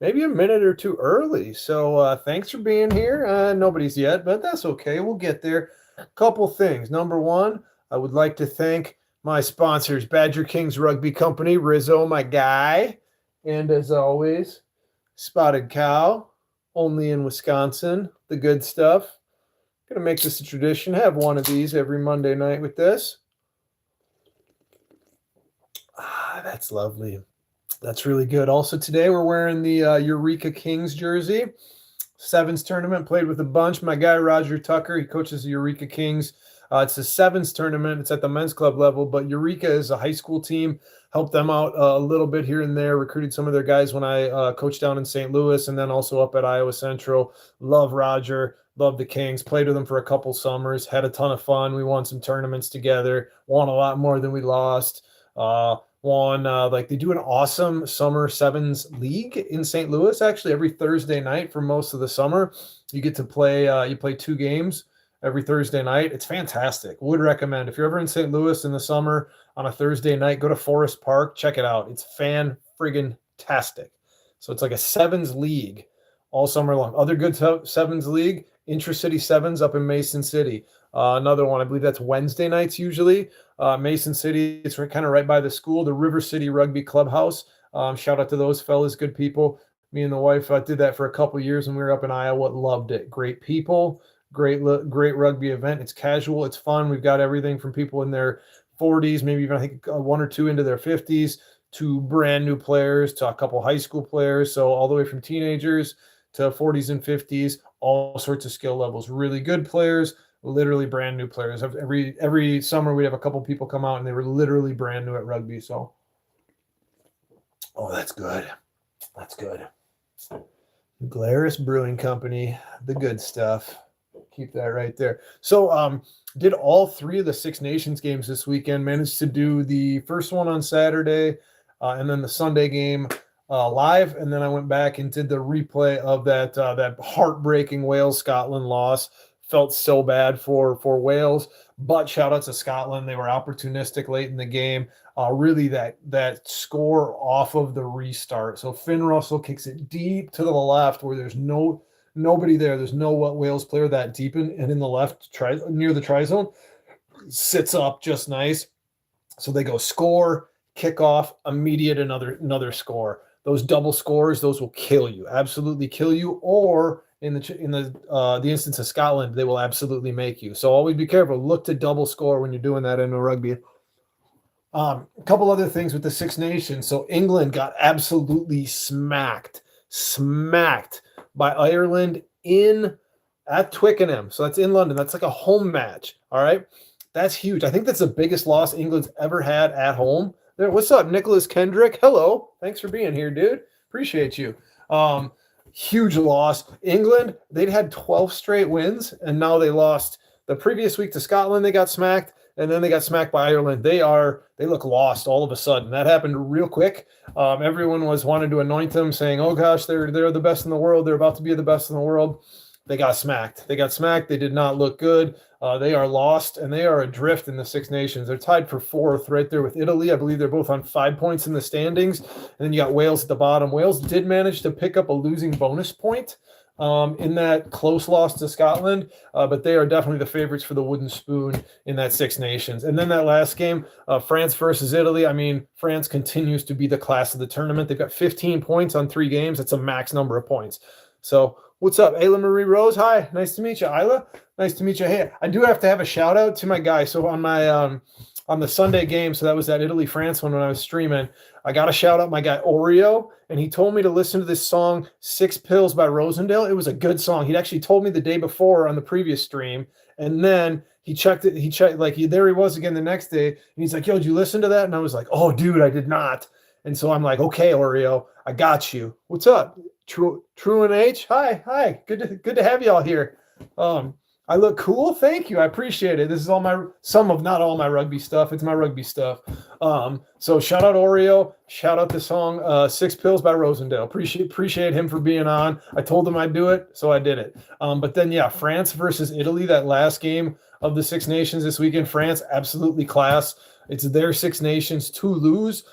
maybe a minute or two early. So thanks for being here. Nobody's yet, but that's okay. We'll get there. Couple things. Number one, I would like to thank my sponsors, Badger Kings Rugby Company, Rizzo, my guy, and as always, Spotted Cow, only in Wisconsin, the good stuff. Gonna make this a tradition. Have one of these every Monday night with this. That's lovely. That's really good. Also today we're wearing the Eureka Kings jersey. Sevens tournament, played with a bunch. My guy Roger Tucker, he coaches the Eureka Kings. It's a sevens tournament. It's at the men's club level, but Eureka is a high school team. Helped them out a little bit here and there. Recruited some of their guys when I coached down in St. Louis, and then also up at Iowa Central. Love Roger. Love the Kings. Played with them for a couple summers. Had a ton of fun. We won some tournaments together. Won a lot more than we lost. Like they do an awesome summer sevens league in St. Louis, actually every Thursday night for most of the summer. You get to play, you play 2 games every Thursday night. It's fantastic. Would recommend if you're ever in St. Louis in the summer on a Thursday night, go to Forest Park, check it out. It's fan-friggin-tastic. So it's like a sevens league all summer long. Other good sevens league, Intracity Sevens up in Mason City. Another one, I believe that's Wednesday nights usually. Mason City, it's kind of right by the school, the River City Rugby Clubhouse. Shout out to those fellas, good people. Me and the wife did that for a couple years when we were up in Iowa. Loved it. Great people, great rugby event. It's casual, it's fun. We've got everything from people in their 40s, maybe even I think 1 or 2 into their 50s, to brand new players, to a couple high school players. So all the way from teenagers to 40s and 50s, all sorts of skill levels. Really good players, literally brand new players. Every summer we'd have a couple people come out and they were literally brand new at rugby. So, oh, that's good. That's good. Glarus Brewing Company, the good stuff. Keep that right there. So, did all 3 of the Six Nations games this weekend. Managed to do the first one on Saturday, and then the Sunday game live, and then I went back and did the replay of that heartbreaking Wales-Scotland loss. Felt so bad for Wales, but shout out to Scotland. They were opportunistic late in the game. Really that score off of the restart. So Finn Russell kicks it deep to the left where there's nobody there. There's no Wales player that deep and in the left near the try zone. Sits up just nice. So they go score, kickoff, immediate another score. Those double scores, those will kill you, absolutely kill you. Or in the instance of Scotland, they will absolutely make you. So always be careful. Look to double score when you're doing that in a rugby. A couple other things with the Six Nations. So England got absolutely smacked by Ireland at Twickenham. So that's in London. That's like a home match. All right. That's huge. I think that's the biggest loss England's ever had at home. There, what's up, Nicholas Kendrick? Hello. Thanks for being here, dude. Appreciate you. Huge loss. England, they'd had 12 straight wins, and now they lost the previous week to Scotland. They got smacked, and then they got smacked by Ireland. They look lost all of a sudden. That happened real quick. Everyone was wanting to anoint them, saying, "Oh gosh, they're the best in the world. They're about to be the best in the world." They got smacked. They did not look good. They are lost, and they are adrift in the Six Nations. They're tied for 4th right there with Italy. I believe they're both on 5 points in the standings. And then you got Wales at the bottom. Wales did manage to pick up a losing bonus point in that close loss to Scotland, but they are definitely the favorites for the wooden spoon in that Six Nations. And then that last game, France versus Italy. I mean, France continues to be the class of the tournament. They've got 15 points on 3 games. That's a max number of points. So what's up, Ayla Marie Rose? Hi, nice to meet you, Ayla. Nice to meet you. Hey, I do have to have a shout out to my guy. So on my on the Sunday game, so that was that Italy-France one when I was streaming, I got to shout out my guy Oreo, and he told me to listen to this song, 6 Pills by Rosendale. It was a good song. He'd actually told me the day before on the previous stream, and then he checked it. There he was again the next day, and he's like, "Yo, did you listen to that?" And I was like, "Oh, dude, I did not." And so I'm like, "Okay, Oreo, I got you. What's up? True and H. Hi. Good to have you all here. I look cool. Thank you. I appreciate it. This is not all my rugby stuff. It's my rugby stuff. So shout out Oreo. Shout out the song 6 Pills by Rosendale. Appreciate him for being on. I told him I'd do it, so I did it. But then yeah, France versus Italy, that last game of the Six Nations this weekend. France absolutely class. It's their Six Nations to lose.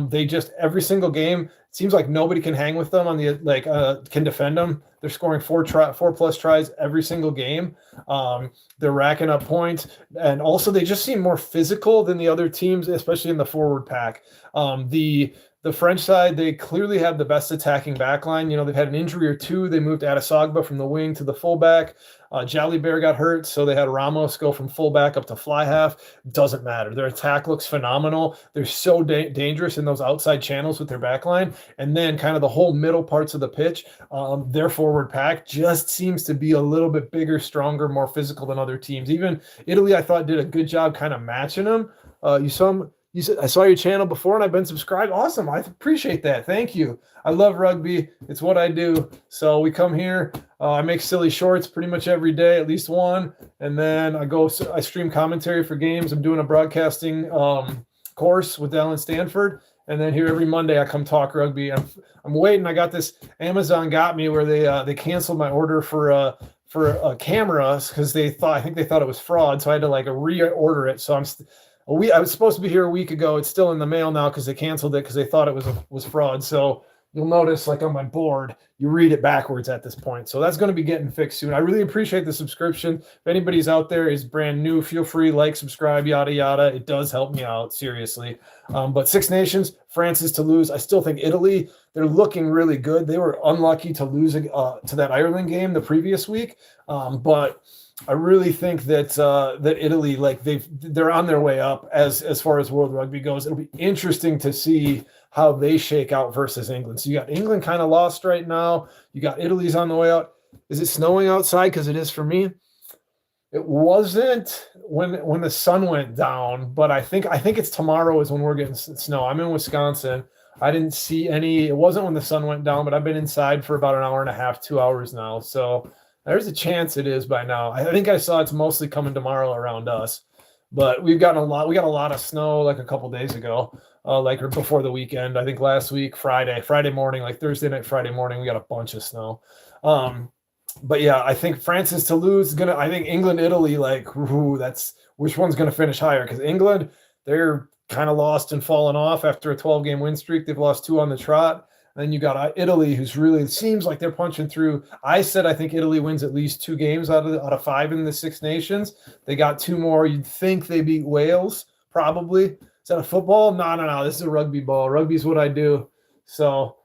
They just every single game, it seems like nobody can hang with them on the can defend them. They're scoring 4+ tries every single game. They're racking up points, and also they just seem more physical than the other teams, especially in the forward pack. The French side, they clearly have the best attacking backline. They've had an injury or two. They moved Adesagba from the wing to the fullback. Jalibert got hurt, so they had Ramos go from fullback up to fly half. Doesn't matter. Their attack looks phenomenal. They're so dangerous in those outside channels with their backline. And then kind of the whole middle parts of the pitch, their forward pack just seems to be a little bit bigger, stronger, more physical than other teams. Even Italy, I thought, did a good job kind of matching them. You saw them. You said, I saw your channel before and I've been subscribed. Awesome. I appreciate that. Thank you. I love rugby. It's what I do. So we come here. I make silly shorts pretty much every day, at least one. And then I stream commentary for games. I'm doing a broadcasting course with Alan Stanford. And then here every Monday I come talk rugby. I'm waiting. I got this, Amazon got me where they canceled my order for cameras because I think they thought it was fraud. So I had to reorder it. So I was supposed to be here a week ago. It's still in the mail now because they canceled it because they thought it was fraud. So you'll notice on my board, you read it backwards at this point. So that's going to be getting fixed soon. I really appreciate the subscription. If anybody's out there is brand new, feel free, subscribe, yada, yada. It does help me out, seriously. But Six Nations, France is to lose. I still think Italy, they're looking really good. They were unlucky to lose to that Ireland game the previous week. But I really think that Italy, they're on their way up as far as world rugby goes. It'll be interesting to see how they shake out versus England. So you got England kind of lost right now. You got Italy's on the way out. Is it snowing outside? Because it is for me. It wasn't when the sun went down, but I think it's tomorrow is when we're getting snow. I'm in Wisconsin. I didn't see any. It wasn't when the sun went down, but I've been inside for about an hour and a half, 2 hours now. So there's a chance it is by now. I think I saw it's mostly coming tomorrow around us, but we got a lot of snow a couple days ago, or before the weekend. I think last week, Friday morning, Thursday night, Friday morning, we got a bunch of snow. But yeah, I think France is to lose. I think England, Italy, that's which one's going to finish higher? Because England, they're kind of lost and fallen off after a 12-game win streak. They've lost 2 on the trot. Then you got Italy, who's really seems like they're punching through. I said I think Italy wins at least 2 games out of 5 in the Six Nations. They got 2 more. You'd think they beat Wales, probably. Is that a football? No. This is a rugby ball. Rugby's what I do. So,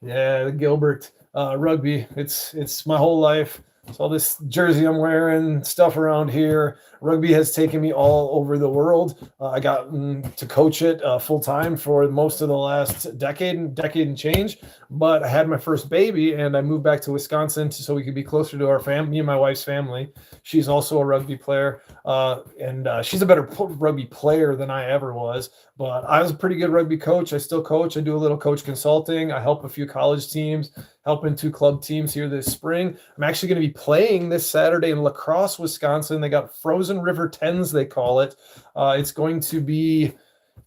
yeah, the Gilbert rugby. It's my whole life. It's all this jersey I'm wearing, stuff around here. Rugby has taken me all over the world. I got to coach it full time for most of the last decade and change. But I had my first baby, and I moved back to Wisconsin so we could be closer to our family, me and my wife's family. She's also a rugby player, and she's a better rugby player than I ever was. But I was a pretty good rugby coach. I still coach. I do a little coach consulting. I help a few college teams, helping 2 club teams here this spring. I'm actually going to be playing this Saturday in La Crosse, Wisconsin. They got Frozen River 10s, they call it. It's going to be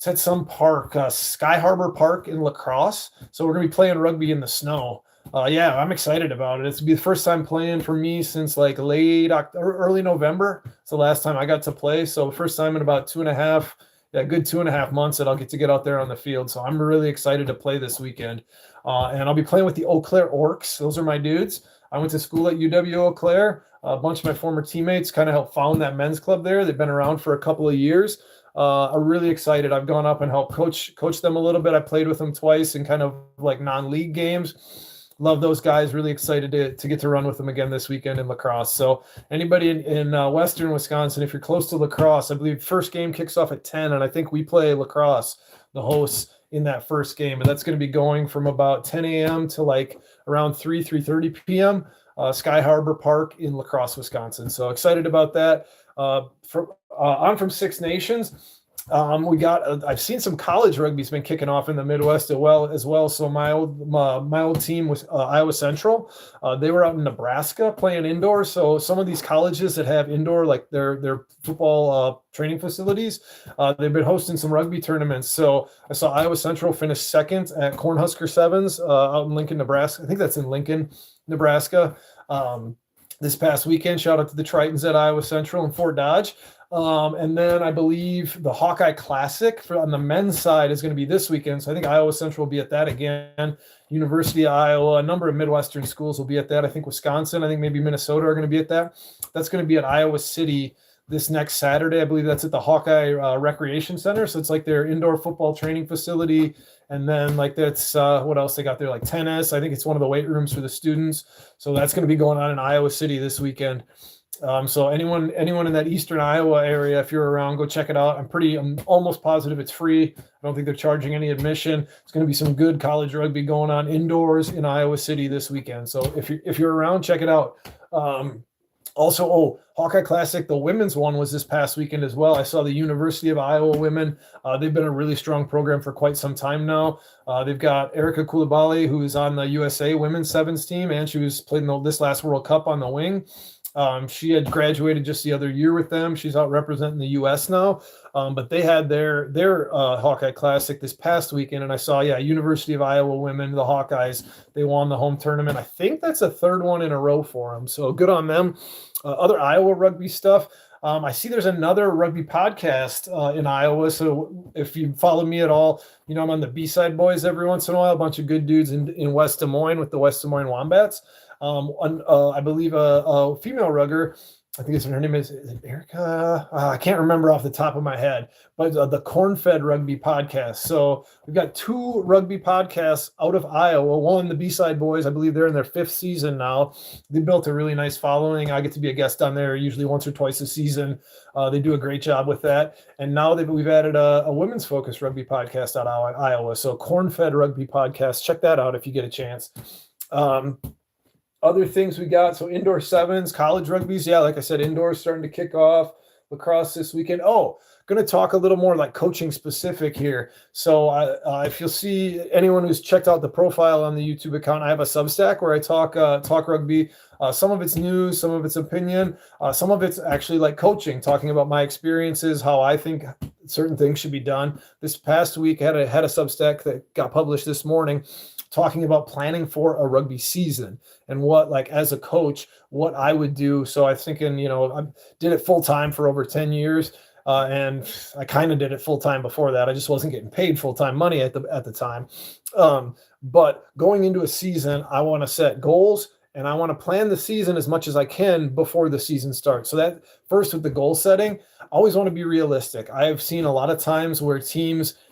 at some park, Sky Harbor Park in La Crosse. So we're going to be playing rugby in the snow. Yeah, I'm excited about it. It's going to be the first time playing for me since early November. It's the last time I got to play. So first time in about 2.5 months that I'll get out there on the field. So I'm really excited to play this weekend. And I'll be playing with the Eau Claire Orcs. Those are my dudes. I went to school at UW Eau Claire. A bunch of my former teammates kind of helped found that men's club there. They've been around for a couple of years. I'm really excited. I've gone up and helped coach them a little bit. I played with them twice in kind of non-league games. Love those guys. Really excited to get to run with them again this weekend in La Crosse. So anybody in Western Wisconsin, if you're close to La Crosse, I believe first game kicks off at 10, and I think we play La Crosse, the hosts, in that first game. And that's going to be going from about 10 a.m. to around 3:30 p.m. Sky Harbor Park in La Crosse, Wisconsin. So excited about that. From Six Nations. I've seen some college rugby's been kicking off in the Midwest as well. So my old team was Iowa Central. They were out in Nebraska playing indoor. So some of these colleges that have indoor, their football training facilities, they've been hosting some rugby tournaments. So I saw Iowa Central finish second at Cornhusker Sevens out in Lincoln, Nebraska. I think that's in Lincoln, Nebraska. This past weekend, shout out to the Tritons at Iowa Central and Fort Dodge. And then I believe the Hawkeye Classic on the men's side is going to be this weekend. So I think Iowa Central will be at that again. University of Iowa, a number of Midwestern schools will be at that. I think Wisconsin, I think maybe Minnesota are going to be at that. That's going to be at Iowa City this next Saturday. I believe that's at the Hawkeye Recreation Center. So it's like their indoor football training facility. And then like that's what else they got there, like tennis. I think it's one of the weight rooms for the students. So that's going to be going on in Iowa City this weekend. So anyone in that Eastern Iowa area, if you're around, go check it out. I'm almost positive it's free. I don't think they're charging any admission. It's going to be some good college rugby going on indoors in Iowa City this weekend. So if you're around, check it out. Also, Hawkeye Classic, the women's one was this past weekend as well. I saw the University of Iowa women. They've been a really strong program for quite some time now. They've got Erica Koulibaly, who is on the USA women's sevens team, and she was playing this last World Cup on the wing. She had graduated just the other year with them. She's out representing the U.S. now. But they had their Hawkeye Classic this past weekend, and I saw, University of Iowa women, the Hawkeyes, they won the home tournament. I think that's a third one in a row for them, so good on them. Other Iowa rugby stuff. I see there's another rugby podcast in Iowa, so if you follow me at all, I'm on the B-Side Boys every once in a while, a bunch of good dudes in West Des Moines with the West Des Moines Wombats. I believe a female rugger, I think her name is Erica? I can't remember off the top of my head, but the Corn-Fed Rugby Podcast. So we've got two rugby podcasts out of Iowa. One, the B-Side Boys, I believe they're in their 5th season now. They built a really nice following. I get to be a guest on there usually once or twice a season. They do a great job with that. And now we've added a women's focused rugby podcast out of Iowa. So Corn-Fed Rugby Podcast. Check that out if you get a chance. Other things we got, so indoor sevens, college rugbies. Yeah, like I said, indoors starting to kick off. Lacrosse this weekend. Going to talk a little more like coaching specific here. So if you'll see anyone who's checked out the profile on the YouTube account, I have a Substack where I talk rugby. Some of it's news, some of it's opinion, some of it's actually like coaching, talking about my experiences, how I think certain things should be done. This past week, I had a Substack that got published this morning, talking about planning for a rugby season and what, like as a coach, what I would do. So I was thinking, I did it full time for over 10 years. And I kind of did it full time before that. I just wasn't getting paid full time money at the time. But going into a season, I want to set goals and I want to plan the season as much as I can before the season starts. So that first with the goal setting, I always want to be realistic. I have seen a lot of times where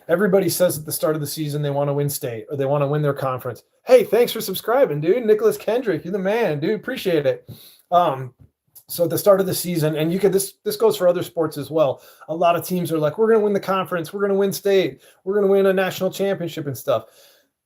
everybody says at the start of the season they want to win state or they want to win their conference. Hey, thanks for subscribing, dude. Nicholas Kendrick, you're the man, dude. Appreciate it. So at the start of the season, and this goes for other sports as well. A lot of teams are like, we're going to win the conference, we're going to win state, we're going to win a national championship and stuff.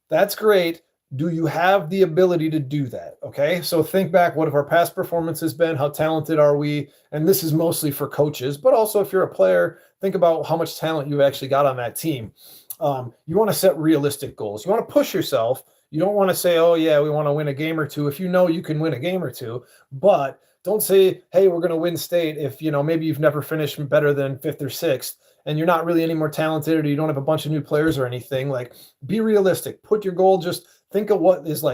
That's great. Do you have the ability to do that? Okay. So think back, what have our past performances been? How talented are we? And this is mostly for coaches, but also if you're a player, think about how much talent you've actually got on that team. You want to set realistic goals. You want to push yourself. You don't want to say, oh yeah, we want to win a game or two. If you know you can win a game or two, but don't say, hey, we're going to win state if, maybe you've never finished better than 5th or 6th and you're not really any more talented or you don't have a bunch of new players or anything. Like, be realistic. Put your goal, just think of what is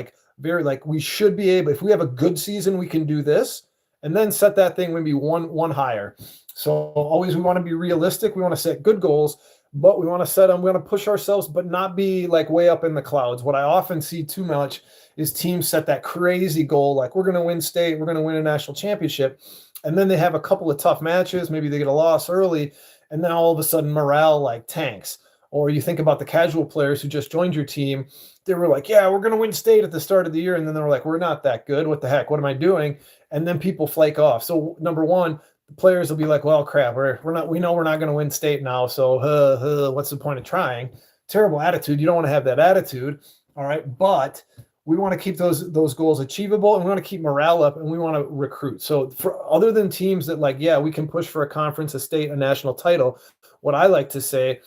we should be able, if we have a good season, we can do this, and then set that thing maybe one higher. So always we want to be realistic. We want to set good goals, but we want to set them, we want to push ourselves, but not be like way up in the clouds. What I often see too much is teams set that crazy goal, like we're going to win state, we're going to win a national championship. And then they have a couple of tough matches. Maybe they get a loss early. And then all of a sudden morale like tanks. Or you think about the casual players who just joined your team. They were like, yeah, we're going to win state at the start of the year. And then they were like, we're not that good. What the heck? What am I doing? And then people flake off. So number one, the players will be like, well, crap, we know we're not going to win state now. So what's the point of trying? Terrible attitude. You don't want to have that attitude. All right. But we want to keep those goals achievable, and we want to keep morale up, and we want to recruit. So for other than teams that we can push for a conference, a state, a national title, what I like to say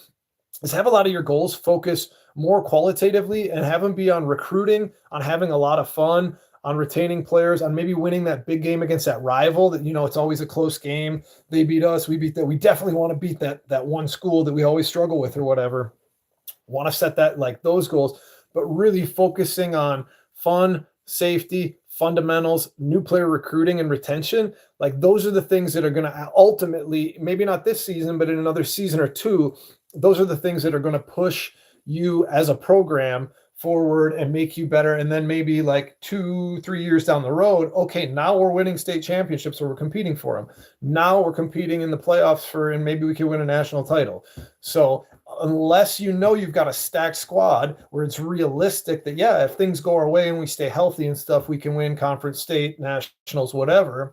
is have a lot of your goals focus more qualitatively and have them be on recruiting, on having a lot of fun, on retaining players, on maybe winning that big game against that rival that, it's always a close game. They beat us, we beat them. We definitely want to beat that one school that we always struggle with or whatever. Want to set that, like those goals, but really focusing on fun, safety, fundamentals, new player recruiting and retention, like those are the things that are going to ultimately, maybe not this season, but in another season or two, those are the things that are going to push you as a program forward and make you better. And then maybe like 2-3 years down the road, okay, now we're winning state championships or we're competing for them. Now we're competing in the playoffs and maybe we can win a national title. So unless you know you've got a stacked squad where it's realistic that, yeah, if things go our way and we stay healthy and stuff, we can win conference, state, nationals, whatever,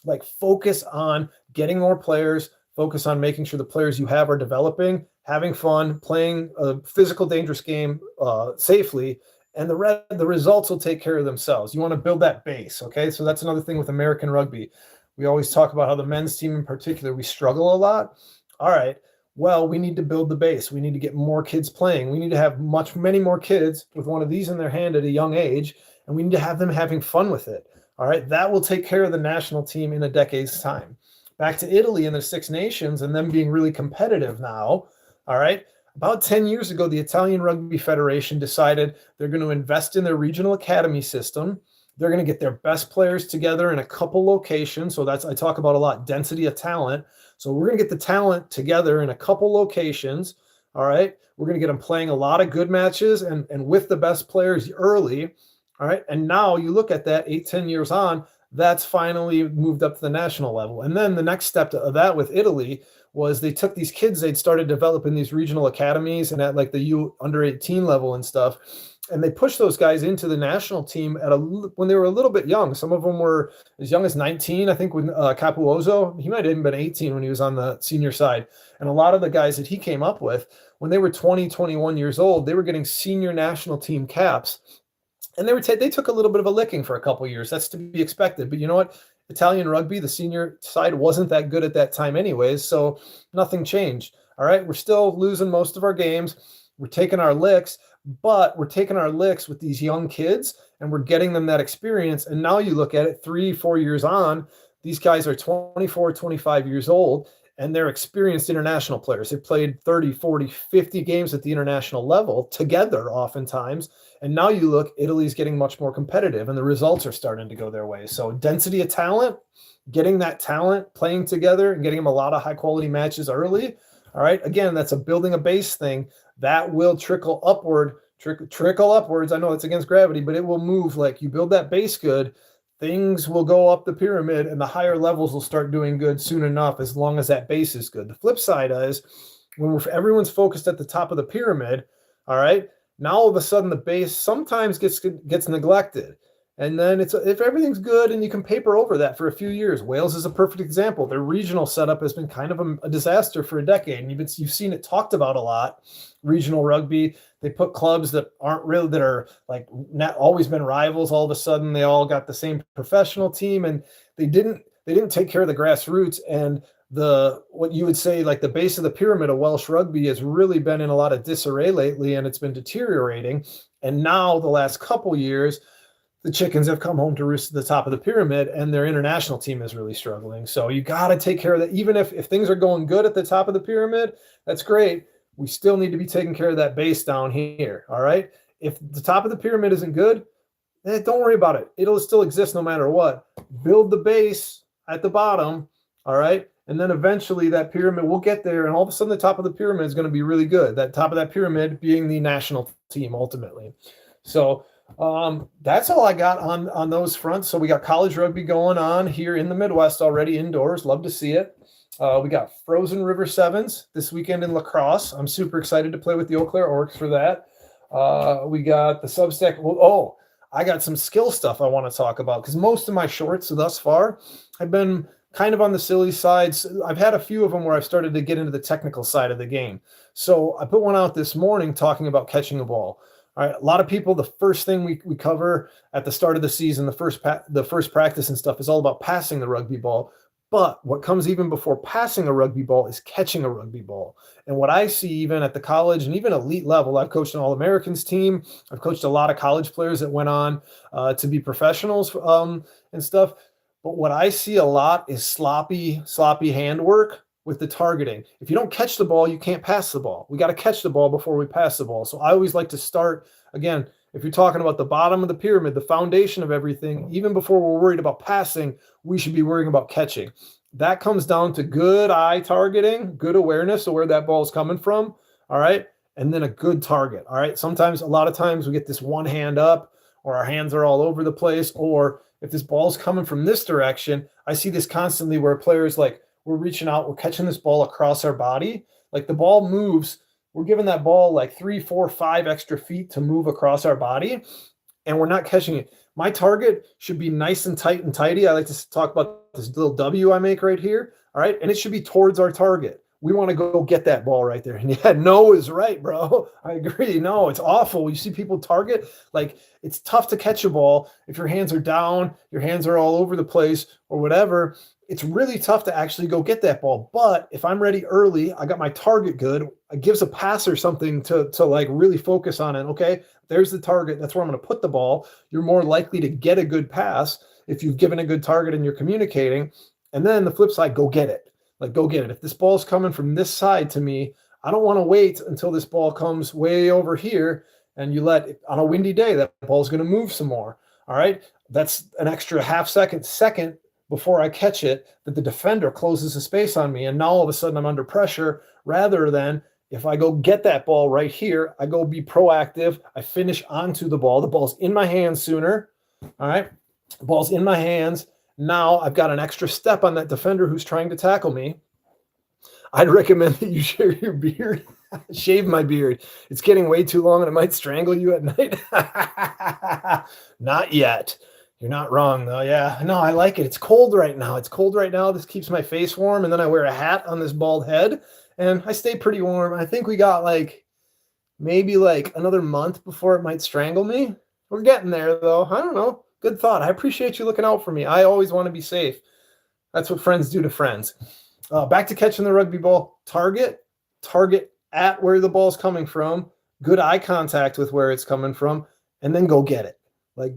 like focus on getting more players, focus on making sure the players you have are developing, having fun, playing a physical, dangerous game safely, and the results will take care of themselves. You want to build that base, okay? So that's another thing with American rugby. We always talk about how the men's team in particular, we struggle a lot. All right, well, we need to build the base. We need to get more kids playing. We need to have many more kids with one of these in their hand at a young age, and we need to have them having fun with it. All right, that will take care of the national team in a decade's time. Back to Italy and the Six Nations and them being really competitive now. All right, about 10 years ago, the Italian Rugby Federation decided they're going to invest in their regional academy system. They're going to get their best players together in a couple locations. So that's, I talk about a lot, density of talent. So we're going to get the talent together in a couple locations. All right, we're going to get them playing a lot of good matches and with the best players early. All right, and now you look at that 8-10 years on, that's finally moved up to the national level. And then the next step of that with Italy was they took these kids, they'd started developing these regional academies and at like the U under 18 level and stuff. And they pushed those guys into the national team when they were a little bit young. Some of them were as young as 19. I think with Capuozzo, he might have even been 18 when he was on the senior side. And a lot of the guys that he came up with, when they were 20, 21 years old, they were getting senior national team caps. And they took a little bit of a licking for a couple of years. That's to be expected. But you know what? Italian rugby, the senior side wasn't that good at that time anyways, so nothing changed. All right, we're still losing most of our games. We're taking our licks, but we're taking our licks with these young kids and we're getting them that experience. And now you look at it 3-4 years on, these guys are 24, 25 years old and they're experienced international players. They've played 30, 40, 50 games at the international level together oftentimes. And now you look, Italy's getting much more competitive and the results are starting to go their way. So density of talent, getting that talent playing together and getting them a lot of high quality matches early. All right. Again, that's a building a base thing that will trickle upwards. I know it's against gravity, but it will move. Like you build that base good, things will go up the pyramid and the higher levels will start doing good soon enough, as long as that base is good. The flip side is when everyone's focused at the top of the pyramid. All right. Now all of a sudden the base sometimes gets neglected. And then if everything's good and you can paper over that for a few years. Wales is a perfect example. Their regional setup has been kind of a disaster for a decade. And you've seen it talked about a lot. Regional rugby, they put clubs that are like not always been rivals. All of a sudden they all got the same professional team and they didn't take care of the grassroots. And what you would say like the base of the pyramid of Welsh rugby has really been in a lot of disarray lately and it's been deteriorating. And now the last couple years, the chickens have come home to roost at the top of the pyramid and their international team is really struggling. So you got to take care of that. Even if things are going good at the top of the pyramid, that's great. We still need to be taking care of that base down here. All right. If the top of the pyramid isn't good, don't worry about it. It'll still exist no matter what. Build the base at the bottom. All right. And then eventually that pyramid will get there. And all of a sudden the top of the pyramid is going to be really good. That top of that pyramid being the national team ultimately. So that's all I got on those fronts. So we got college rugby going on here in the Midwest already indoors. Love to see it. We got Frozen River Sevens this weekend in La Crosse. I'm super excited to play with the Eau Claire Orcs for that. We got the Substack. I got some skill stuff I want to talk about because most of my shorts thus far have been kind of on the silly side. I've had a few of them where I've started to get into the technical side of the game. So I put one out this morning talking about catching a ball. All right, a lot of people, the first thing we cover at the start of the season, the first practice and stuff is all about passing the rugby ball. But what comes even before passing a rugby ball is catching a rugby ball. And what I see even at the college and even elite level, I've coached an All-Americans team. I've coached a lot of college players that went on to be professionals and stuff. But what I see a lot is sloppy handwork with the targeting. If you don't catch the ball, you can't pass the ball. We got to catch the ball before we pass the ball. So I always like to start, again, if you're talking about the bottom of the pyramid, the foundation of everything, even before we're worried about passing, we should be worrying about catching. That comes down to good eye targeting, good awareness of where that ball is coming from. All right. And then a good target. All right. Sometimes, a lot of times we get this one hand up, or our hands are all over the place. Or if this ball's coming from this direction, I see this constantly where players, like, we're reaching out, we're catching this ball across our body. Like, the ball moves. We're giving that ball like 3, 4, 5 extra feet to move across our body, and we're not catching it. My target should be nice and tight and tidy. I like to talk about this little W I make right here. All right. And it should be towards our target. We want to go get that ball right there. And yeah, no is right, bro. I agree. No, it's awful. You see people target, like, it's tough to catch a ball if your hands are down, your hands are all over the place or whatever. It's really tough to actually go get that ball. But if I'm ready early, I got my target good, it gives a passer something to like really focus on it. Okay, there's the target. That's where I'm going to put the ball. You're more likely to get a good pass if you've given a good target and you're communicating. And then the flip side, go get it. Like, go get it. If this ball's coming from this side to me, I don't want to wait until this ball comes way over here and you let it, on a windy day, that ball's going to move some more. All right. That's an extra half second before I catch it, that the defender closes the space on me. And now all of a sudden I'm under pressure, rather than if I go get that ball right here, I go be proactive. I finish onto the ball. The ball's in my hands sooner. All right. The ball's in my hands. Now I've got an extra step on that defender who's trying to tackle me. I'd recommend that you shave your beard. Shave my beard. It's getting way too long and it might strangle you at night. Not yet. You're not wrong, though. Yeah. No, I like it. It's cold right now. This keeps my face warm. And then I wear a hat on this bald head and I stay pretty warm. I think we got maybe another month before it might strangle me. We're getting there, though. I don't know. Good thought. I appreciate you looking out for me. I always want to be safe. That's what friends do to friends. Back to catching the rugby ball. Target at where the ball's coming from. Good eye contact with where it's coming from. And then go get it.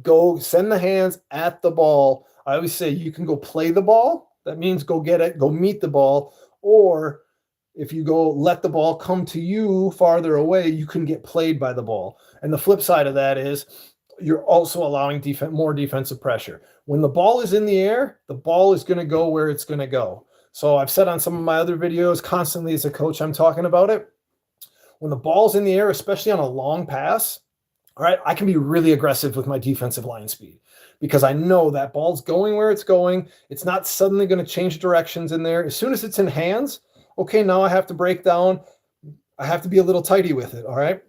Go send the hands at the ball. I always say you can go play the ball. That means go get it, go meet the ball. Or if you go let the ball come to you farther away, you can get played by the ball. And the flip side of that is you're also allowing more defensive pressure. When the ball is in the air, the ball is going to go where it's going to go. So I've said on some of my other videos, constantly as a coach, I'm talking about it. When the ball's in the air, especially on a long pass, all right, I can be really aggressive with my defensive line speed because I know that ball's going where it's going. It's not suddenly going to change directions in there. As soon as it's in hands, okay, now I have to break down. I have to be a little tighty with it, all right?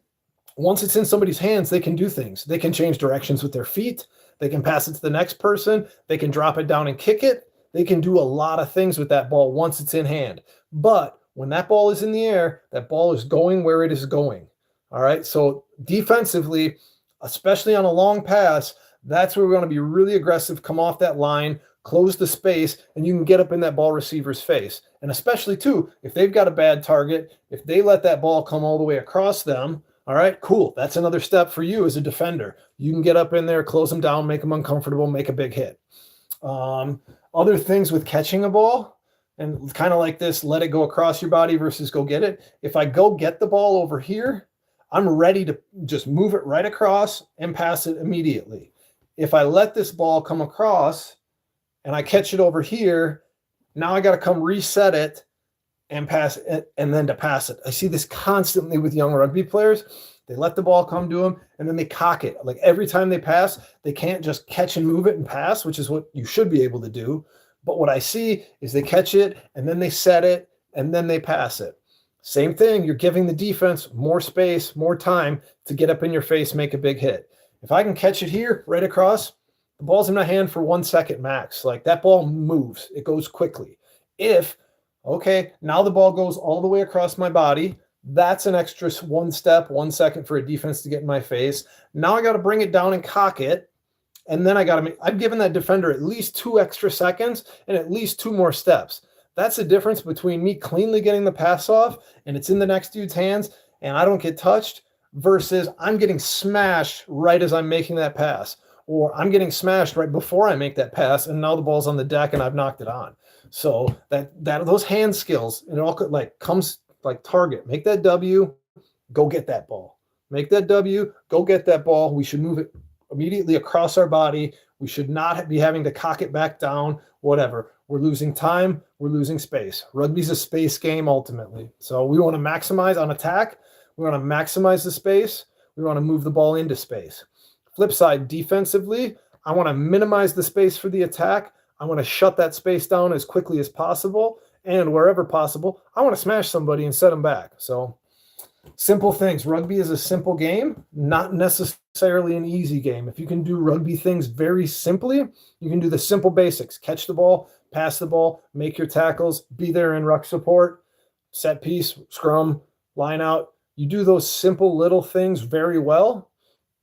Once it's in somebody's hands, they can do things. They can change directions with their feet. They can pass it to the next person. They can drop it down and kick it. They can do a lot of things with that ball once it's in hand. But when that ball is in the air, that ball is going where it is going. All right. So defensively, especially on a long pass, that's where we're going to be really aggressive, come off that line, close the space, and you can get up in that ball receiver's face. And especially, too, if they've got a bad target, if they let that ball come all the way across them, all right, cool. That's another step for you as a defender. You can get up in there, close them down, make them uncomfortable, make a big hit. Other things with catching a ball, and kind of like this, let it go across your body versus go get it. If I go get the ball over here, I'm ready to just move it right across and pass it immediately. If I let this ball come across and I catch it over here, now I got to come reset it and pass it, and then to pass it. I see this constantly with young rugby players. They let the ball come to them and then they cock it. Like every time they pass, they can't just catch and move it and pass, which is what you should be able to do. But what I see is they catch it and then they set it and then they pass it. Same thing. You're giving the defense more space, more time to get up in your face, make a big hit. If I can catch it here right across, the ball's in my hand for 1 second max. Like that ball moves. It goes quickly. Okay, now the ball goes all the way across my body. That's an extra 1 step, 1 second for a defense to get in my face. Now I got to bring it down and cock it. And then I've given that defender at least 2 extra seconds and at least 2 more steps. That's the difference between me cleanly getting the pass off and it's in the next dude's hands and I don't get touched versus I'm getting smashed right as I'm making that pass, or I'm getting smashed right before I make that pass and now the ball's on the deck and I've knocked it on. So that those hand skills, it all comes like target, make that W, go get that ball. Make that W, go get that ball. We should move it immediately across our body. We should not be having to cock it back down, whatever. We're losing time. We're losing space. Rugby's a space game ultimately. So we want to maximize on attack. We want to maximize the space. We want to move the ball into space. Flip side, defensively, I want to minimize the space for the attack. I want to shut that space down as quickly as possible. And wherever possible, I want to smash somebody and set them back. So simple things. Rugby is a simple game, not necessarily an easy game. If you can do rugby things very simply, you can do the simple basics. Catch the ball, pass the ball, make your tackles, be there in ruck support, set piece, scrum, line out. You do those simple little things very well,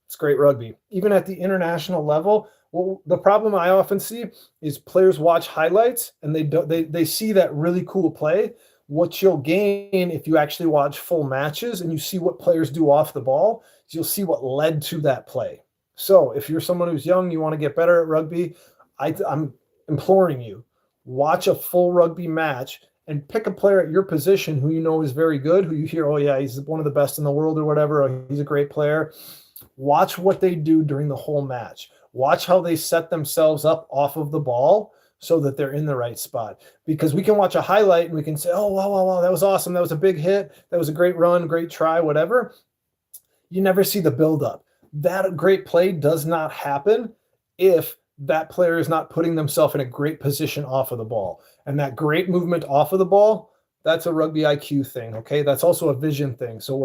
it's great rugby. Even at the international level, well, the problem I often see is players watch highlights and they see that really cool play. What you'll gain if you actually watch full matches and you see what players do off the ball, you'll see what led to that play. So if you're someone who's young, you want to get better at rugby, I'm imploring you, watch a full rugby match and pick a player at your position who you know is very good, who you hear, oh yeah, he's one of the best in the world or whatever, or he's a great player. Watch what they do during the whole match. Watch how they set themselves up off of the ball so that they're in the right spot. Because we can watch a highlight and we can say, oh, wow, that was awesome. That was a big hit. That was a great run, great try, whatever. You never see the buildup. That great play does not happen if that player is not putting themselves in a great position off of the ball. And that great movement off of the ball, that's a rugby IQ thing, okay? That's also a vision thing. So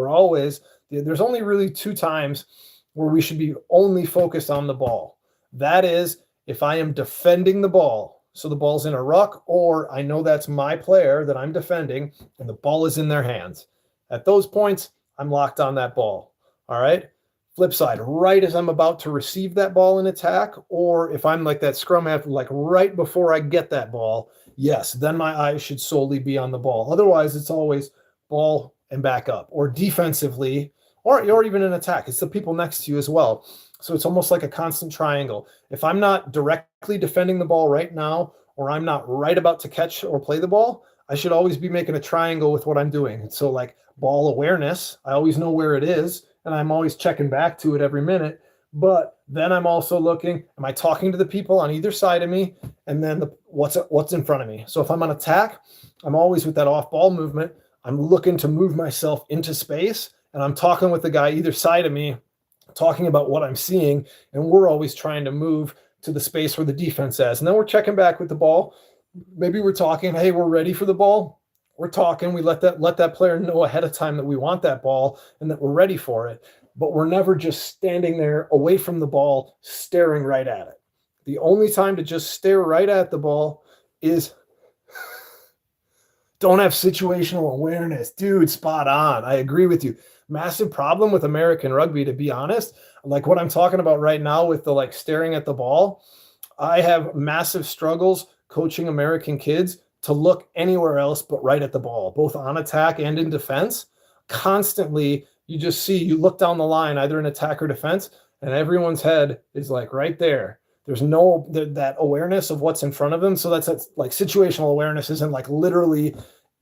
there's only really 2 times where we should be only focused on the ball. That is if I am defending the ball, so the ball's in a ruck, or I know that's my player that I'm defending and the ball is in their hands. At those points, I'm locked on that ball, all right? Flip side, right as I'm about to receive that ball in attack, or if I'm like that scrum half, like right before I get that ball, yes, then my eyes should solely be on the ball. Otherwise, it's always ball and back up, or defensively, or even in attack. It's the people next to you as well. So it's almost like a constant triangle. If I'm not directly defending the ball right now, or I'm not right about to catch or play the ball, I should always be making a triangle with what I'm doing. So like ball awareness, I always know where it is, and I'm always checking back to it every minute. But then I'm also looking, am I talking to the people on either side of me? And then what's in front of me? So if I'm on attack, I'm always with that off ball movement. I'm looking to move myself into space, and I'm talking with the guy either side of me, talking about what I'm seeing, and we're always trying to move to the space where the defense is. And then we're checking back with the ball. Maybe we're talking, hey, we're ready for the ball. We're talking, we let that player know ahead of time that we want that ball and that we're ready for it. But we're never just standing there away from the ball, staring right at it. The only time to just stare right at the ball is don't have situational awareness. Dude, spot on. I agree with you. Massive problem with American rugby, to be honest. Like what I'm talking about right now with the like staring at the ball, I have massive struggles coaching American kids to look anywhere else but right at the ball, both on attack and in defense. Constantly, you look down the line, either in attack or defense, and everyone's head is like right there. There's no that awareness of what's in front of them. So that's like situational awareness isn't like literally,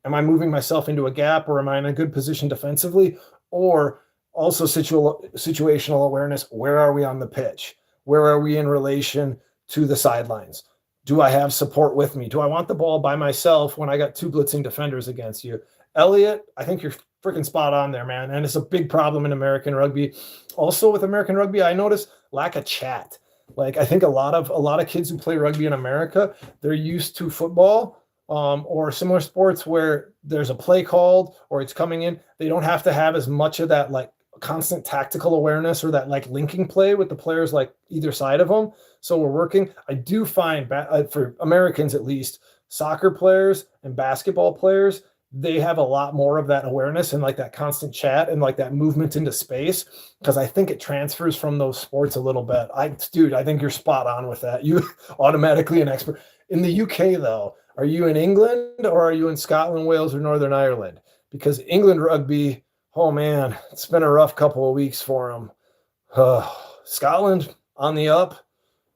am I moving myself into a gap or am I in a good position defensively? Or also situational awareness, where are we on the pitch? Where are we in relation to the sidelines? Do I have support with me? Do I want the ball by myself when I got 2 blitzing defenders against you? Elliot, I think you're freaking spot on there, man. And it's a big problem in American rugby. Also with American rugby, I notice lack of chat. Like I think a lot of kids who play rugby in America, they're used to football or similar sports where there's a play called or it's coming in. They don't have to have as much of that like constant tactical awareness or that like linking play with the players like either side of them. So we're working. I do find for Americans at least, soccer players and basketball players, they have a lot more of that awareness and like that constant chat and like that movement into space, because I think it transfers from those sports a little bit. I think you're spot on with that. You automatically an expert. In the UK though, are you in England or are you in Scotland, Wales, or Northern Ireland? Because England rugby, oh man, it's been a rough couple of weeks for them. Scotland on the up,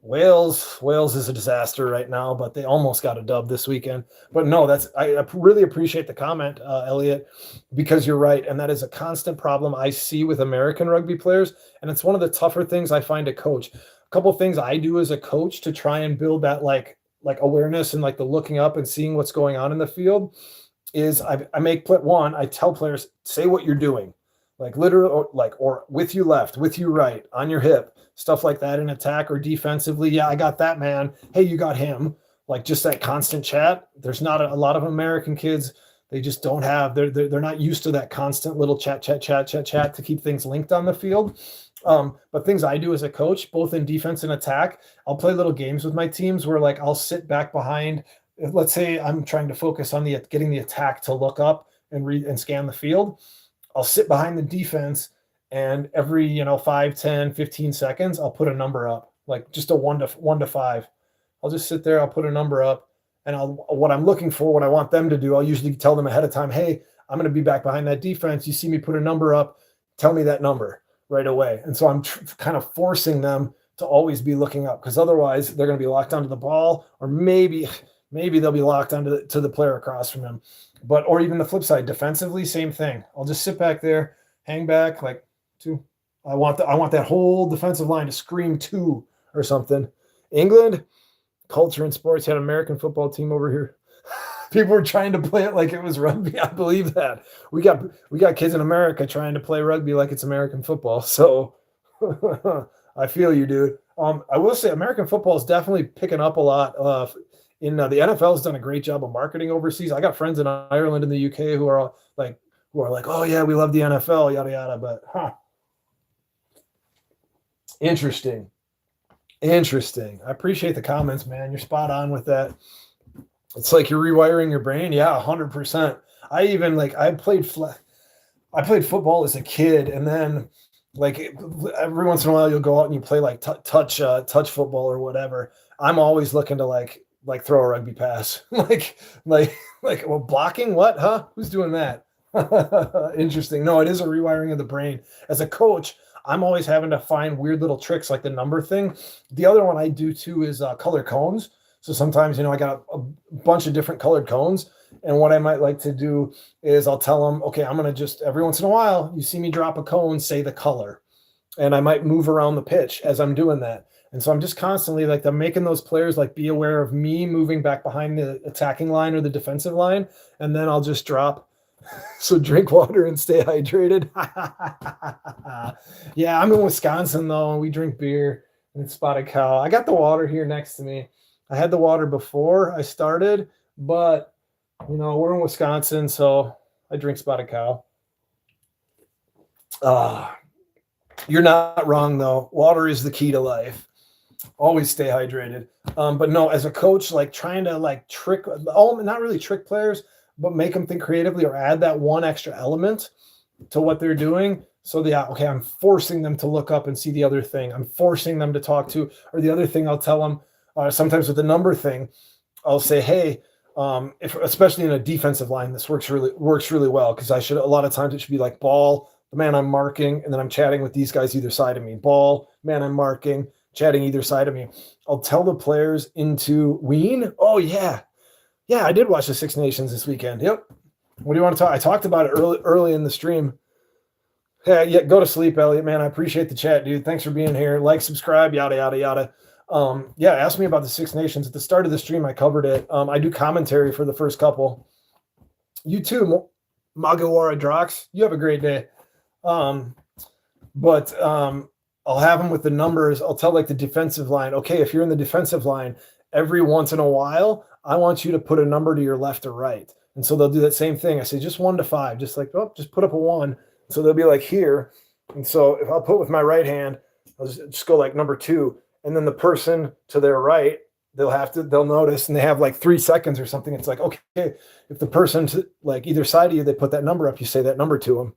Wales is a disaster right now, but they almost got a dub this weekend. But no, I really appreciate the comment, Elliot, because you're right, and that is a constant problem I see with American rugby players, and it's one of the tougher things I find to coach. A couple of things I do as a coach to try and build that like awareness and like the looking up and seeing what's going on in the field is I tell players, say what you're doing, like literally, or with you left, with you right, on your hip, stuff like that in attack or defensively. Yeah, I got that man. Hey, you got him. Like just that constant chat. There's not a lot of American kids. They just don't have. They're not used to that constant little chat to keep things linked on the field. But things I do as a coach, both in defense and attack, I'll play little games with my teams where like I'll sit back behind. Let's say I'm trying to focus on getting the attack to look up and read and scan the field. I'll sit behind the defense, and every 5, 10, 15 seconds, I'll put a number up, like just a 1 to 5. I'll just sit there, I'll put a number up, and what I'm looking for, what I want them to do, I'll usually tell them ahead of time, hey, I'm going to be back behind that defense. You see me put a number up, tell me that number right away. And so I'm kind of forcing them to always be looking up, because otherwise they're going to be locked onto the ball, or maybe they'll be locked onto the player across from them. But, or even the flip side, defensively, same thing. I'll just sit back there, hang back, like 2. I want that whole defensive line to scream 2 or something. England, culture and sports, had an American football team over here. People were trying to play it like it was rugby. I believe that. We got kids in America trying to play rugby like it's American football. So I feel you, dude. I will say American football is definitely picking up a lot. The NFL has done a great job of marketing overseas. I got friends in Ireland and the UK who are like, oh yeah, we love the NFL, yada yada. But interesting. I appreciate the comments, man. You're spot on with that. It's like you're rewiring your brain. Yeah, 100%. I played football as a kid, and then like every once in a while you'll go out and you play like touch football or whatever. I'm always looking to like throw a rugby pass. Well, blocking what? Huh? Who's doing that? Interesting. No, it is a rewiring of the brain. As a coach, I'm always having to find weird little tricks like the number thing. The other one I do too is color cones. So sometimes, I got a bunch of different colored cones. And what I might like to do is I'll tell them, okay, I'm going to just every once in a while, you see me drop a cone, say the color. And I might move around the pitch as I'm doing that. And so I'm just constantly like, I'm making those players like be aware of me moving back behind the attacking line or the defensive line. And then I'll just drop. So drink water and stay hydrated. Yeah, I'm in Wisconsin though, and we drink beer and Spotted Cow. I got the water here next to me. I had the water before I started, but we're in Wisconsin, so I drink Spotted Cow. You're not wrong though. Water is the key to life. Always stay hydrated. But no, as a coach, like trying to like not really trick players, but make them think creatively or add that one extra element to what they're doing. So okay, I'm forcing them to look up and see the other thing. I'm forcing them to talk to, or the other thing I'll tell them, sometimes with the number thing, I'll say, hey, especially in a defensive line, this works really well, because a lot of times it should be like ball, the man I'm marking, and then I'm chatting with these guys either side of me. Ball, man I'm marking, chatting either side of me. I'll tell the players into Ween. Oh yeah. Yeah, I did watch the Six Nations this weekend. Yep. What do you want to talk? I talked about it early in the stream. Hey, yeah, go to sleep, Elliot, man. I appreciate the chat, dude. Thanks for being here. Like, subscribe, yada, yada, yada. Yeah, ask me about the Six Nations. At the start of the stream, I covered it. I do commentary for the first couple. You too, Magawara Drox. You have a great day. But I'll have them with the numbers. I'll tell like the defensive line, okay, if you're in the defensive line, every once in a while, I want you to put a number to your left or right. And so they'll do that same thing. I say just 1 to 5, just put up a 1. So they'll be like here. And so if I'll put with my right hand, I'll just go like number 2. And then the person to their right, they'll notice, and they have like 3 seconds or something. It's like, okay, if the person to like either side of you, they put that number up, you say that number to them.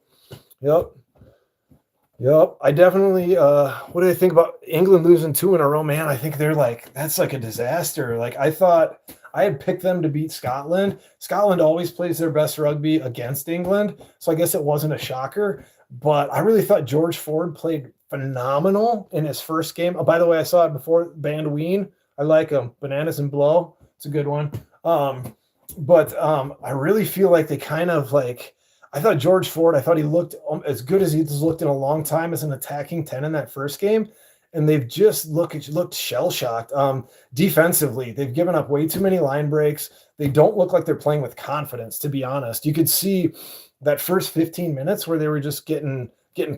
Yep. I definitely, what do they think about England losing 2 in a row? Man, I think they're like, that's like a disaster. Like I thought I had picked them to beat Scotland. Scotland always plays their best rugby against England. So I guess it wasn't a shocker, but I really thought George Ford played phenomenal in his first game. Oh, by the way, I saw it before, Band Ween. I like him. Bananas and Blow. It's a good one. But I really feel like they kind of like, I thought George Ford, I thought he looked as good as he's looked in a long time as an attacking 10 in that first game. And they've just looked shell-shocked. Defensively, they've given up way too many line breaks. They don't look like they're playing with confidence, to be honest. You could see that first 15 minutes where they were just getting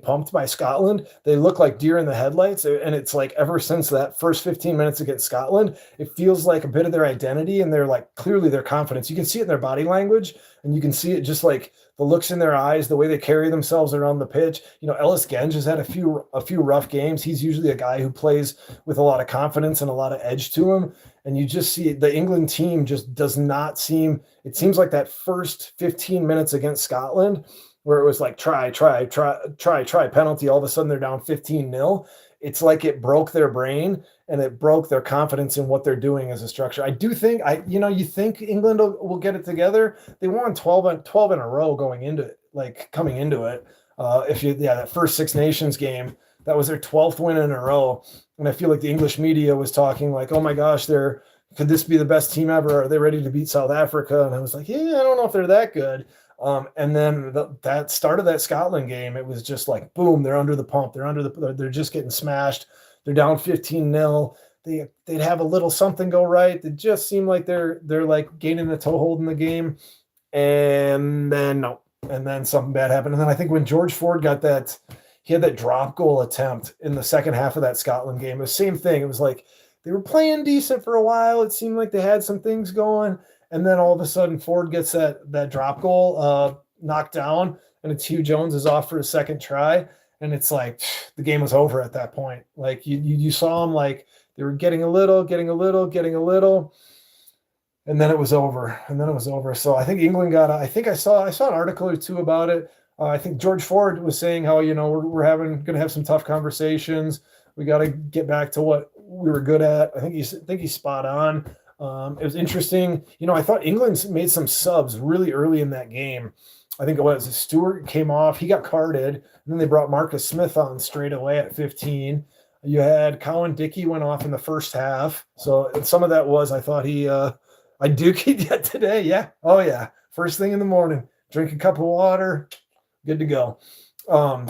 pumped by Scotland. They look like deer in the headlights. And it's like ever since that first 15 minutes against Scotland, it feels like a bit of their identity, and they're like clearly their confidence. You can see it in their body language, and you can see it just like the looks in their eyes, the way they carry themselves around the pitch. You know, Ellis Genge has had a few rough games. He's usually a guy who plays with a lot of confidence and a lot of edge to him. And you just see the England team just does not seem, it seems like that first 15 minutes against Scotland, where it was like try, penalty, all of a sudden they're down 15-0. It's like it broke their brain and it broke their confidence in what they're doing as a structure. I do think, you think England will get it together. They won 12 in a row coming into it. That first Six Nations game, that was their 12th win in a row. And I feel like the English media was talking like, oh my gosh, could this be the best team ever? Are they ready to beat South Africa? And I was like, yeah, I don't know if they're that good. And then that start of that Scotland game, it was just like, boom, they're under the pump. They're just getting smashed. They're down 15-0. They'd have a little something go right. It just seemed like they're like gaining a toehold in the game. And then no. And then something bad happened. And then I think when George Ford he had that drop goal attempt in the second half of that Scotland game. It was the same thing. It was like they were playing decent for a while. It seemed like they had some things going. And then all of a sudden, Ford gets that drop goal knocked down, and it's Hugh Jones is off for his second try. And it's like the game was over at that point. Like you saw them like they were getting a little, and then it was over. So I think England I think I saw an article or two about it. I think George Ford was saying how, we're going to have some tough conversations. We got to get back to what we were good at. I think he's spot on. It was interesting. I thought England made some subs really early in that game. I think it was Stewart came off. He got carded. And then they brought Marcus Smith on straight away at 15. You had Cowan Dickey went off in the first half. So some of that was, I thought I duked yet today. Yeah. Oh yeah. First thing in the morning, drink a cup of water. Good to go. A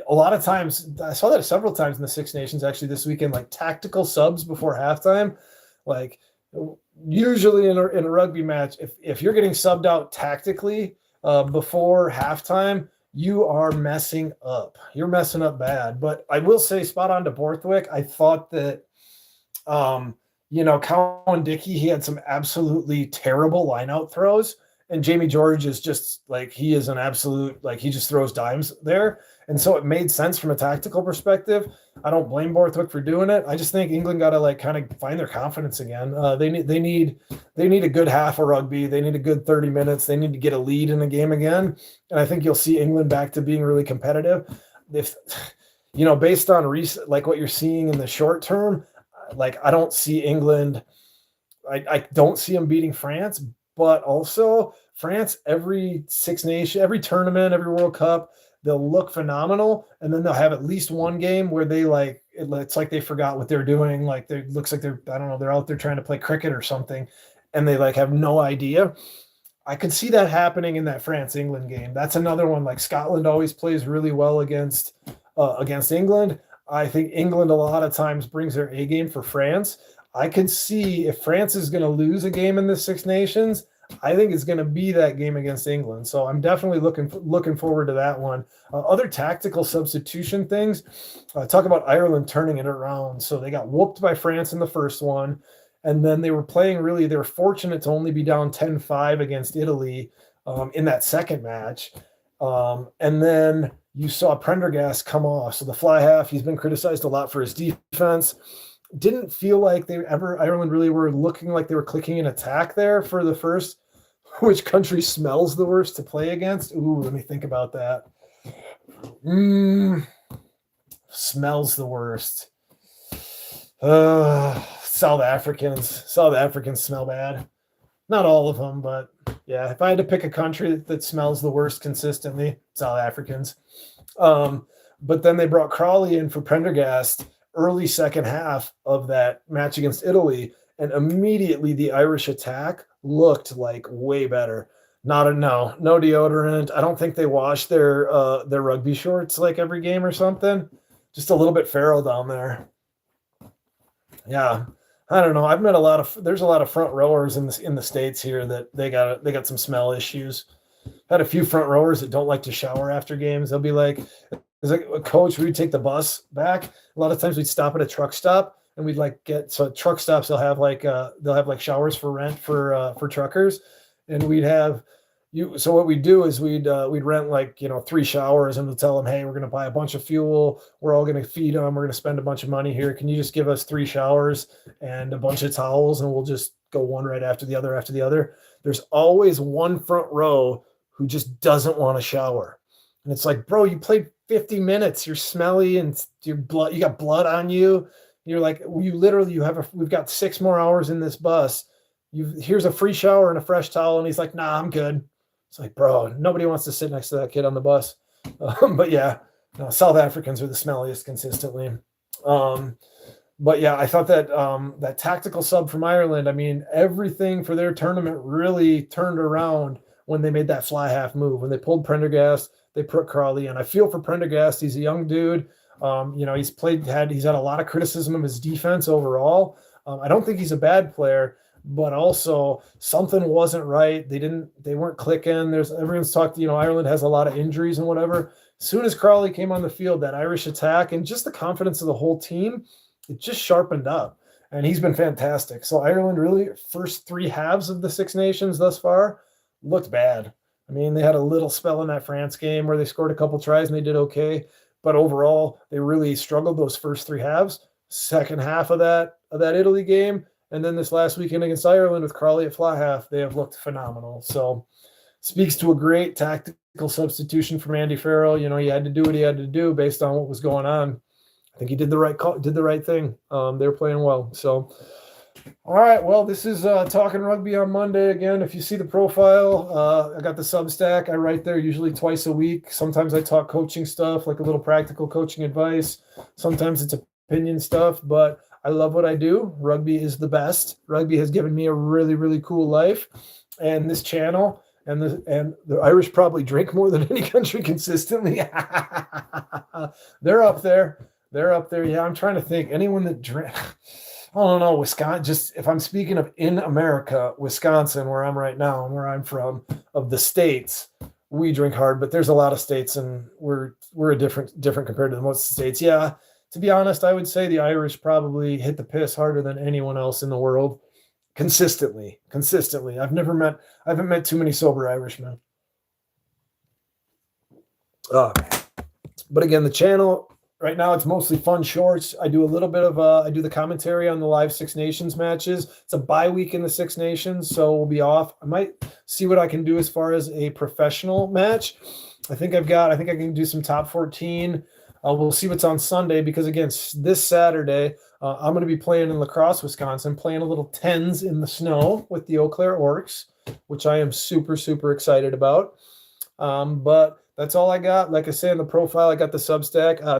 lot of times, I saw that several times in the Six Nations actually this weekend, like tactical subs before halftime. Like usually in a rugby match, if you're getting subbed out tactically before halftime, you are messing up. You're messing up bad. But I will say, spot on to Borthwick. I thought that, Cowan Dickey, he had some absolutely terrible line-out throws. And Jamie George is just like, he is an absolute, like he just throws dimes there. And so it made sense from a tactical perspective. I don't blame Borthwick for doing it. I just think England got to like kind of find their confidence again. They need a good half of rugby. They need a good 30 minutes. They need to get a lead in the game again. And I think you'll see England back to being really competitive. If, based on recent, like what you're seeing in the short term, like I don't see England. I don't see them beating France. But also France, every Six Nation, every tournament, every World Cup, they'll look phenomenal. And then they'll have at least one game where they it's like they forgot what they're doing. Like it looks like they're out there trying to play cricket or something. And they like have no idea. I could see that happening in that France-England game. That's another one. Like Scotland always plays really well against England. I think England a lot of times brings their A game for France. I could see if France is going to lose a game in the Six Nations, I think it's going to be that game against England. So I'm definitely looking forward to that one. Other tactical substitution things, talk about Ireland turning it around. So they got whooped by France in the first one, and then they were fortunate to only be down 10-5 against Italy in that second match. And then you saw Prendergast come off. So the fly half, he's been criticized a lot for his defense. Didn't feel like Ireland really were looking like they were clicking an attack there for the first. Which country smells the worst to play against? Ooh, let me think about that. Smells the worst. South Africans. South Africans smell bad. Not all of them, but yeah, if I had to pick a country that smells the worst consistently, South Africans. But then they brought Crawley in for Prendergast early second half of that match against Italy, and immediately the Irish attack looked like way better. No deodorant. I don't think they wash their rugby shorts like every game or something. Just a little bit feral down there. Yeah, I don't know. I've met there's a lot of front rowers in the States here that they got some smell issues. Had a few front rowers that don't like to shower after games. They'll be like, "Is like a coach, we'd take the bus back. A lot of times we'd stop at a truck stop and we'd truck stops. They'll have like showers for rent for truckers, and we'd have you. So what we'd do is we'd rent 3 showers, and we'll tell them, hey, we're going to buy a bunch of fuel. We're all going to feed them. We're going to spend a bunch of money here. Can you just give us 3 showers and a bunch of towels, and we'll just go one right after the other. There's always one front row who just doesn't want to shower. And it's like, bro, you played 50 minutes. You're smelly and you got blood on you. You're like, we've got 6 more hours in this bus. Here's a free shower and a fresh towel. And he's like, nah, I'm good. It's like, bro, nobody wants to sit next to that kid on the bus. But yeah, no, South Africans are the smelliest consistently. But yeah, I thought that that tactical sub from Ireland, I mean, everything for their tournament really turned around when they made that fly half move. When they pulled Prendergast, they put Crawley in. I feel for Prendergast. He's a young dude. He's had a lot of criticism of his defense overall. I don't think he's a bad player, but also something wasn't right. They weren't clicking. Everyone's talked, Ireland has a lot of injuries and whatever. As soon as Crawley came on the field, that Irish attack and just the confidence of the whole team, it just sharpened up. And he's been fantastic. So Ireland really, first 3 halves of the Six Nations thus far, looked bad. I mean, they had a little spell in that France game where they scored a couple tries and they did okay. But overall, they really struggled those first 3 halves. Second half of that Italy game, and then this last weekend against Ireland with Crawley at fly half, they have looked phenomenal. So speaks to a great tactical substitution from Andy Farrell. He had to do what he had to do based on what was going on. I think he did the right thing. They were playing well. So, all right. Well, this is Talking Rugby on Monday again. If you see the profile, I got the Substack. I write there usually twice a week. Sometimes I talk coaching stuff, like a little practical coaching advice. Sometimes it's opinion stuff, but I love what I do. Rugby is the best. Rugby has given me a really, really cool life, and this channel and the Irish probably drink more than any country consistently. They're up there. Yeah, I'm trying to think. Anyone that drink. I don't know, Wisconsin, just if I'm speaking of in America, Wisconsin, where I'm right now and where I'm from, of the states, we drink hard, but there's a lot of states and we're a different compared to most states. Yeah, to be honest, I would say the Irish probably hit the piss harder than anyone else in the world consistently. I haven't met too many sober Irishmen. But again, the channel, right now, it's mostly fun shorts. I do a little bit of I do the commentary on the live Six Nations matches. It's a bye week in the Six Nations, so we'll be off. I might see what I can do as far as a professional match. I think I can do some top 14. We'll see what's on Sunday because, again, this Saturday, I'm going to be playing in La Crosse, Wisconsin, playing a little tens in the snow with the Eau Claire Orcs, which I am super, super excited about. But that's all I got. Like I say in the profile, I got the Substack.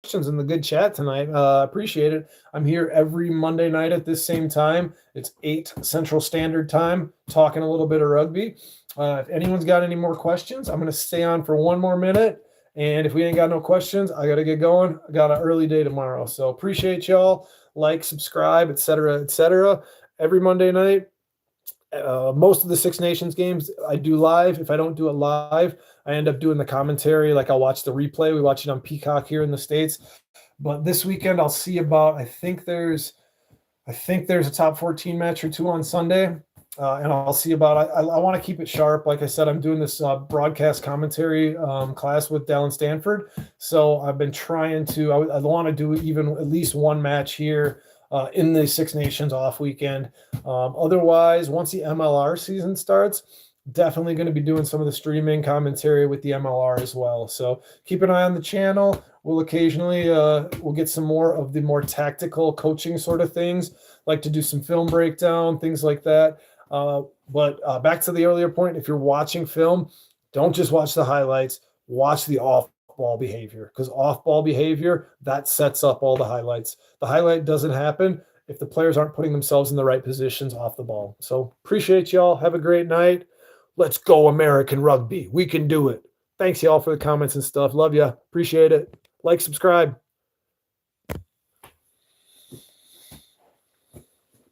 Questions in the good chat tonight. Appreciate it. I'm here every Monday night at this same time. It's 8 Central Standard Time, talking a little bit of rugby. If anyone's got any more questions, I'm going to stay on for 1 more minute. And if we ain't got no questions, I got to get going. I got an early day tomorrow. So appreciate y'all. Like, subscribe, etc., etc. Every Monday night. Most of the Six Nations games I do live. If I don't do it live, I end up doing the commentary. Like I'll watch the replay. We watch it on Peacock here in the States. But this weekend I'll see about, I think there's a top 14 match or 2 on Sunday. And I'll see about, I want to keep it sharp. Like I said, I'm doing this broadcast commentary class with Dallin Stanford. So I've been trying to, I want to do even at least 1 match here in the Six Nations off weekend. Otherwise, once the MLR season starts, definitely going to be doing some of the streaming commentary with the MLR as well. So keep an eye on the channel. We'll occasionally, we'll get some more of the more tactical coaching sort of things, like to do some film breakdown, things like that. But back to the earlier point, if you're watching film, don't just watch the highlights, watch the off-ball behavior, because off-ball behavior, that sets up all the highlights. The highlight doesn't happen if the players aren't putting themselves in the right positions off the ball. So appreciate y'all. Have a great night. Let's go American rugby. We can do it. Thanks y'all for the comments and stuff. Love ya. Appreciate it. Like, subscribe.